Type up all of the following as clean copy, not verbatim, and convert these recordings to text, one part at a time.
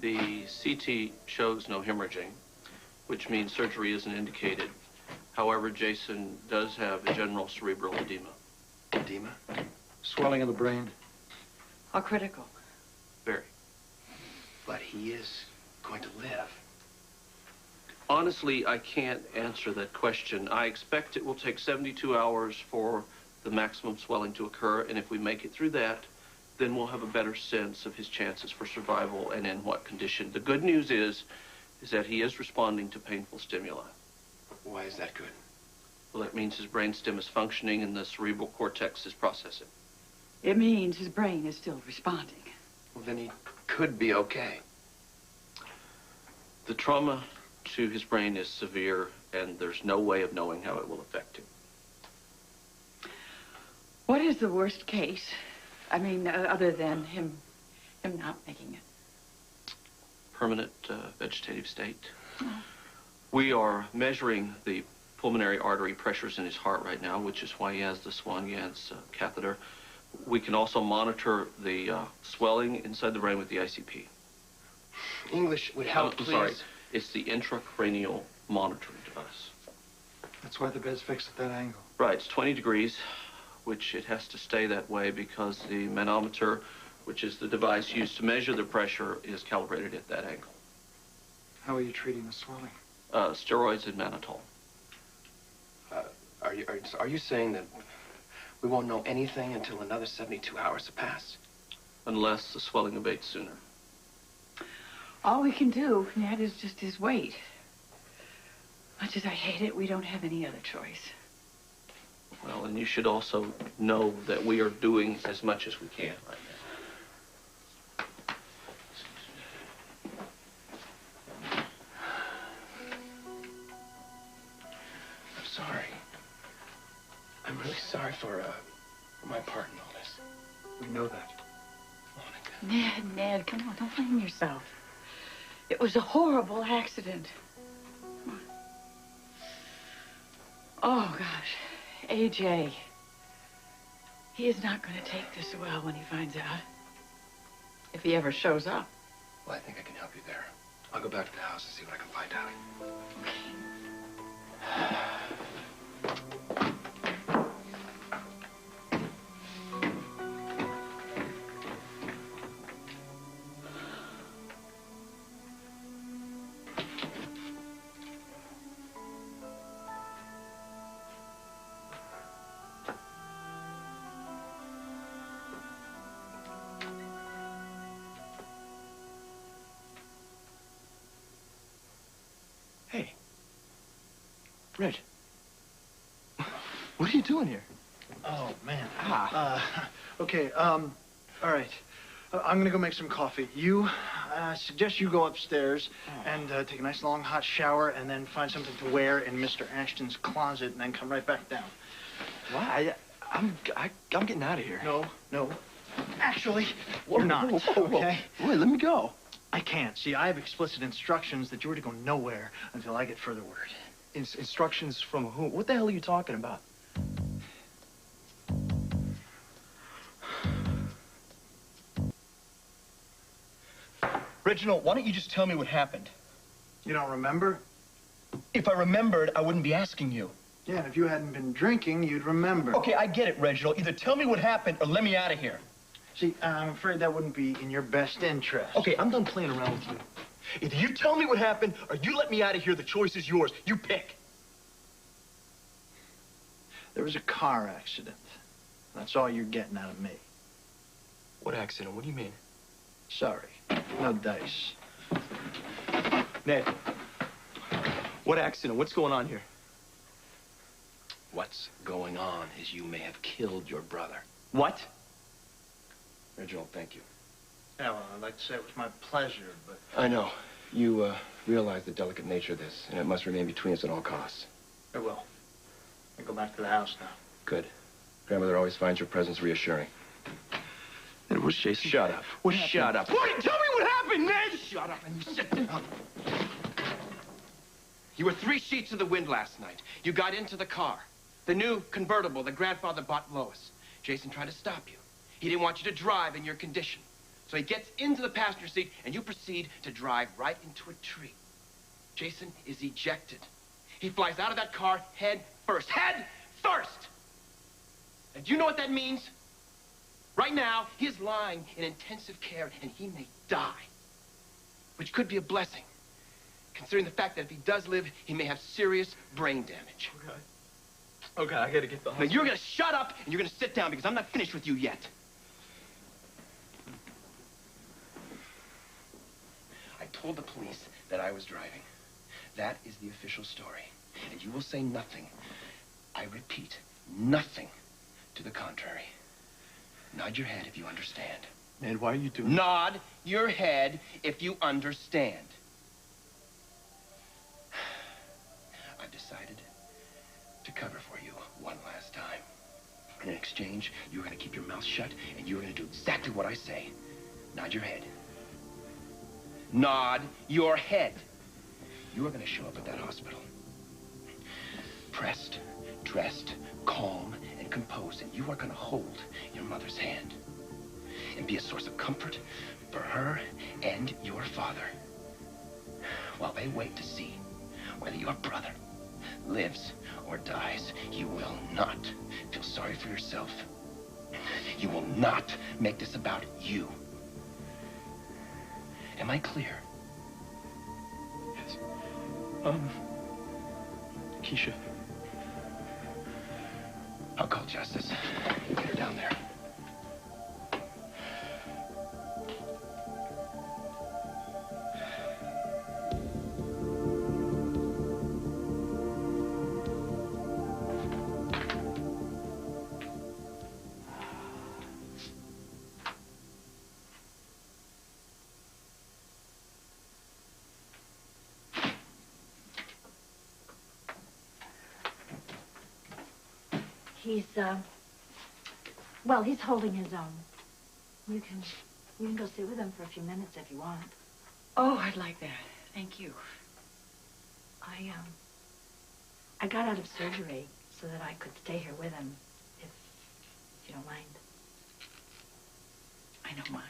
The CT shows no hemorrhaging, which means surgery isn't indicated. However, Jason does have a general cerebral edema. Edema? Swelling of the brain. How critical? Very. But he is going to live. Honestly, I can't answer that question. I expect it will take 72 hours for the maximum swelling to occur, and if we make it through that, then we'll have a better sense of his chances for survival and in what condition. The good news is that he is responding to painful stimuli. Why is that good? Well, that means his brainstem is functioning and the cerebral cortex is processing. It means his brain is still responding. Well, then he could be okay. The trauma to his brain is severe, and there's no way of knowing how it will affect him. What is the worst case? I mean, other than him not making it. Permanent vegetative state. Oh. We are measuring the pulmonary artery pressures in his heart right now, which is why he has the Swan-Ganz catheter. We can also monitor the swelling inside the brain with the ICP. English would help, I'm please. sorry. It's the intracranial monitoring device. That's why the bed's fixed at that angle. Right, it's 20 degrees, which it has to stay that way because the manometer, which is the device used to measure the pressure, is calibrated at that angle. How are you treating the swelling? Steroids and mannitol. Are you saying that we won't know anything until another 72 hours have passed? Unless the swelling abates sooner. All we can do, Ned, is just his weight. Much as I hate it, we don't have any other choice. Well, and you should also know that we are doing as much as we can right now. I'm sorry. I'm really sorry for my part in all this. We know that. Ned, come on, don't blame yourself. It was a horrible accident. Oh, gosh. AJ. He is not going to take this well when he finds out. If he ever shows up. Well, I think I can help you there. I'll go back to the house and see what I can find out. Hey. Reg. What are you doing here? Oh, man. Okay, all right. I'm gonna go make some coffee. You, suggest you go upstairs and take a nice long hot shower and then find something to wear in Mr. Ashton's closet and then come right back down. Why? I'm getting out of here. No. Actually, you're not, okay? Wait, let me go. I can't. See, I have explicit instructions that you're to go nowhere until I get further word. Instructions from who? What the hell are you talking about? Reginald, why don't you just tell me what happened? You don't remember? If I remembered, I wouldn't be asking you. Yeah, and if you hadn't been drinking, you'd remember. Okay, I get it, Reginald. Either tell me what happened or let me out of here. See, I'm afraid that wouldn't be in your best interest. Okay, I'm done playing around with you. Either you tell me what happened or you let me out of here. The choice is yours. You pick. There was a car accident. That's all you're getting out of me. What accident? What do you mean? Sorry. No dice. Ned. What accident? What's going on here? What's going on is you may have killed your brother. What? Reginald, thank you. Yeah, well, I'd like to say it was my pleasure, but... I know. You, realize the delicate nature of this, and it must remain between us at all costs. I will. I go back to the house now. Good. Grandmother always finds your presence reassuring. It was Jason. Shut up. What happened? Shut up. What? Tell me what happened, Ned! Shut up and you sit down. You were 3 sheets of the wind last night. You got into the car. The new convertible that grandfather bought Lois. Jason tried to stop you. He didn't want you to drive in your condition. So he gets into the passenger seat, and you proceed to drive right into a tree. Jason is ejected. He flies out of that car head first. Head first! And do you know what that means? Right now, he is lying in intensive care, and he may die. Which could be a blessing, considering the fact that if he does live, he may have serious brain damage. Okay, I gotta get the Now, hospital. you're gonna shut up, and you're gonna sit down, because I'm not finished with you yet. I told the police that I was driving. That is the official story. And you will say nothing. I repeat, nothing to the contrary. Nod your head if you understand. Man, why are you doing Nod your head if you understand. I've decided to cover for you one last time. In exchange, you're going to keep your mouth shut, and you're going to do exactly what I say. Nod your head. Nod your head. You are going to show up at that hospital. Pressed, dressed, calm, and composed, and you are going to hold your mother's hand and be a source of comfort for her and your father while they wait to see whether your brother lives or dies. You will not feel sorry for yourself. You will not make this about you. Am I clear? Yes. Keisha. I'll call Justice. Get her down there. Well, he's holding his own. You can go sit with him for a few minutes if you want. Oh, I'd like that. Thank you. I got out of surgery so that I could stay here with him, if you don't mind. I don't mind.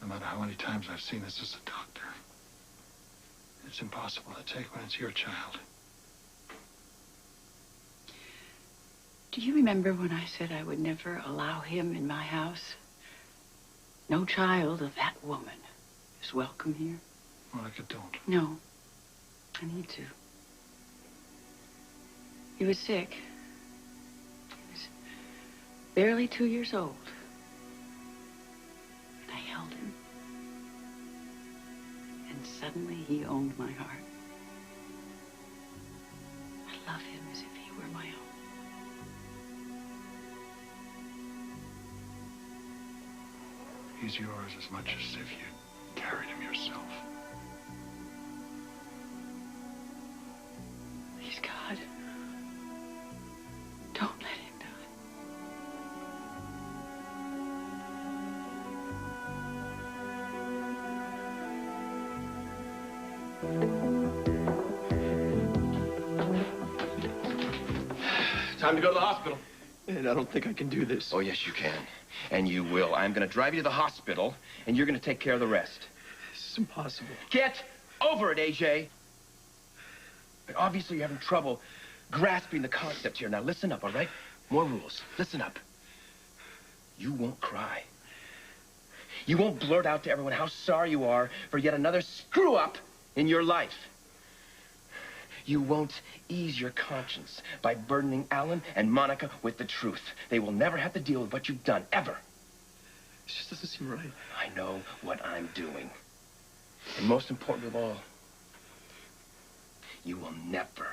No matter how many times I've seen this as a doctor, it's impossible to take when it's your child. Do you remember when I said I would never allow him in my house? No child of that woman is welcome here. Well, I don't. No, I need to. He was sick. He was barely 2 years old. And I held him. And suddenly he owned my heart. I love him as if he were my own. He's yours as much as if you carried him yourself. Please, God, don't let him die. Time to go to the hospital. Man, I don't think I can do this. Oh, yes, you can. And you will. I'm going to drive you to the hospital, and you're going to take care of the rest. This is impossible. Get over it, AJ. But obviously, you're having trouble grasping the concept here. Now, listen up, all right? More rules. Listen up. You won't cry. You won't blurt out to everyone how sorry you are for yet another screw-up in your life. You won't ease your conscience by burdening Alan and Monica with the truth. They will never have to deal with what you've done, ever. It just doesn't seem right. I know what I'm doing. And most important of all, you will never,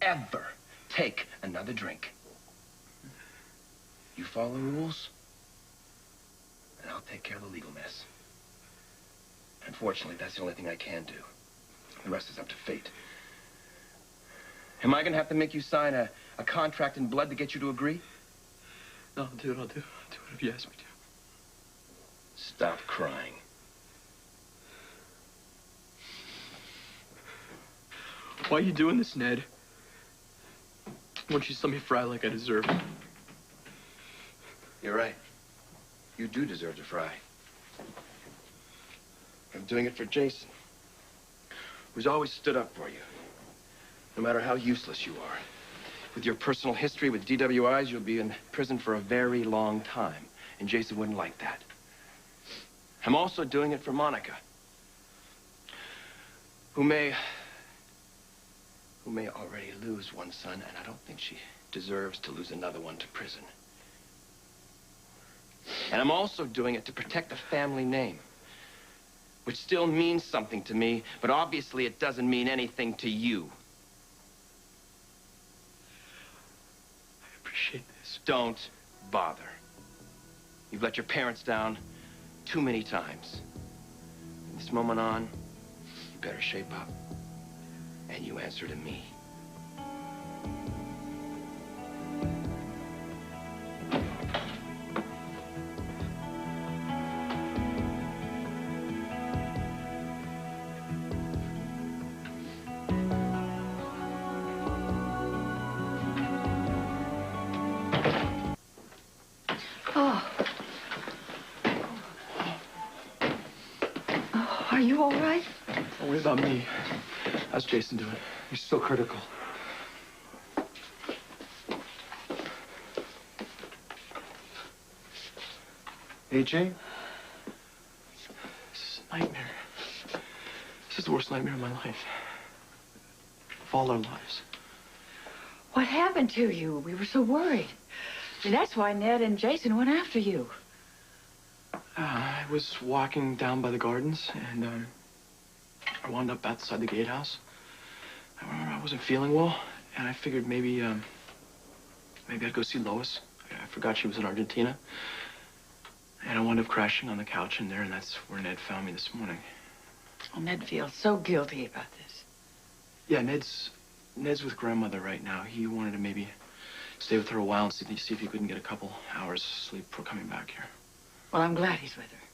ever take another drink. You follow the rules, and I'll take care of the legal mess. Unfortunately, that's the only thing I can do. The rest is up to fate. Am I gonna have to make you sign a contract in blood to get you to agree? No, I'll do whatever you ask me to. Stop crying. Why are you doing this, Ned? Why don't you just let me fry like I deserve? You're right. You do deserve to fry. I'm doing it for Jason, who's always stood up for you, no matter how useless you are. With your personal history with DWIs, you'll be in prison for a very long time, and Jason wouldn't like that. I'm also doing it for Monica, who may already lose one son, and I don't think she deserves to lose another one to prison. And I'm also doing it to protect the family name, which still means something to me, but obviously it doesn't mean anything to you. I appreciate this. Don't bother. You've let your parents down too many times. From this moment on, you better shape up. And you answer to me. Are you all right? Don't worry about me. How's Jason doing? He's still critical. AJ? This is a nightmare. This is the worst nightmare of my life. Of all our lives. What happened to you? We were so worried. And that's why Ned and Jason went after you. I was walking down by the gardens, and I wound up outside the gatehouse. I wasn't feeling well, and I figured maybe I'd go see Lois. I forgot she was in Argentina. And I wound up crashing on the couch in there, and that's where Ned found me this morning. Oh, Ned feels so guilty about this. Yeah, Ned's with grandmother right now. He wanted to maybe stay with her a while and see if he couldn't get a couple hours sleep before coming back here. Well, I'm glad he's with her.